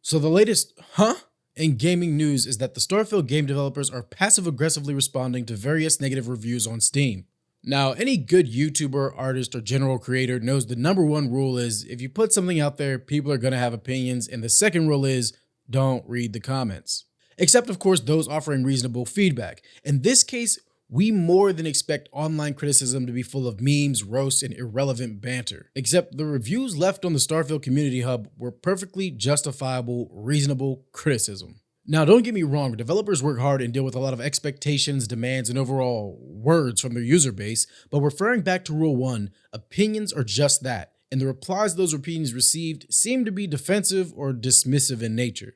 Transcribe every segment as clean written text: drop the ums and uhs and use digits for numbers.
So the latest in gaming news is that the Starfield game developers are passive-aggressively responding to various negative reviews on Steam. Now, any good YouTuber, artist, or general creator knows the number one rule is if you put something out there, people are going to have opinions, and the second rule is don't read the comments. Except, of course, those offering reasonable feedback. In this case, we more than expect online criticism to be full of memes, roasts, and irrelevant banter. Except the reviews left on the Starfield Community Hub were perfectly justifiable, reasonable criticism. Now, don't get me wrong, developers work hard and deal with a lot of expectations, demands, and overall words from their user base, but referring back to Rule 1, opinions are just that, and the replies those opinions received seem to be defensive or dismissive in nature.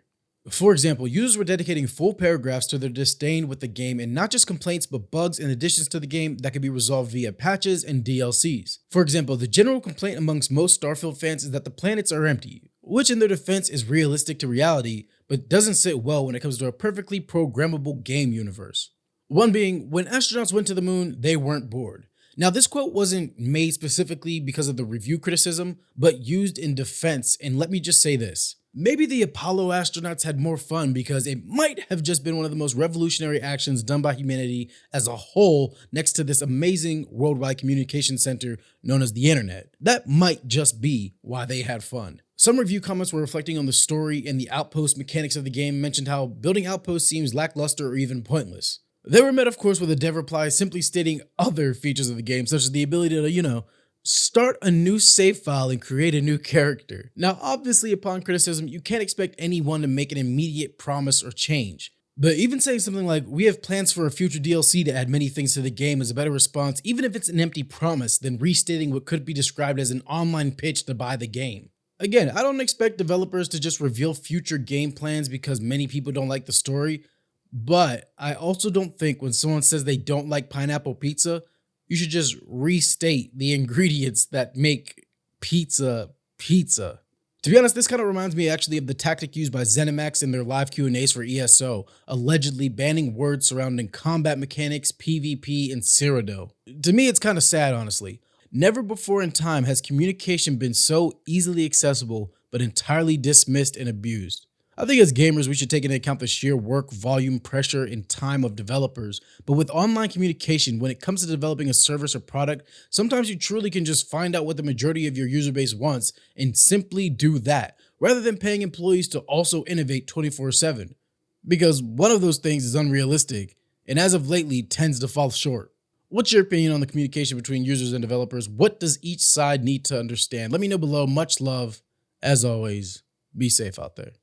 For example, users were dedicating full paragraphs to their disdain with the game, and not just complaints but bugs and additions to the game that could be resolved via patches and DLCs. For example, the general complaint amongst most Starfield fans is that the planets are empty, which in their defense is realistic to reality, but doesn't sit well when it comes to a perfectly programmable game universe. One being, when astronauts went to the moon, they weren't bored. Now, this quote wasn't made specifically because of the review criticism, but used in defense, and let me just say this. Maybe the Apollo astronauts had more fun because it might have just been one of the most revolutionary actions done by humanity as a whole next to this amazing worldwide communication center known as the internet. That might just be why they had fun. Some review comments were reflecting on the story and the outpost mechanics of the game, mentioned how building outposts seems lackluster or even pointless. They were met, of course, with a dev reply simply stating other features of the game, such as the ability to, start a new save file and create a new character. Now, obviously, upon criticism, you can't expect anyone to make an immediate promise or change. But even saying something like, we have plans for a future DLC to add many things to the game is a better response, even if it's an empty promise, than restating what could be described as an online pitch to buy the game. Again, I don't expect developers to just reveal future game plans because many people don't like the story, but I also don't think when someone says they don't like pineapple pizza, you should just restate the ingredients that make pizza pizza. To be honest, this kind of reminds me actually of the tactic used by ZeniMax in their live Q&As for ESO, allegedly banning words surrounding combat mechanics, PvP, and Cyrodiil. To me, it's kind of sad, honestly. Never before in time has communication been so easily accessible, but entirely dismissed and abused. I think as gamers, we should take into account the sheer work, volume, pressure, and time of developers. But with online communication, when it comes to developing a service or product, sometimes you truly can just find out what the majority of your user base wants and simply do that, rather than paying employees to also innovate 24/7. Because one of those things is unrealistic, and as of lately tends to fall short. What's your opinion on the communication between users and developers? What does each side need to understand? Let me know below. Much love. As always, be safe out there.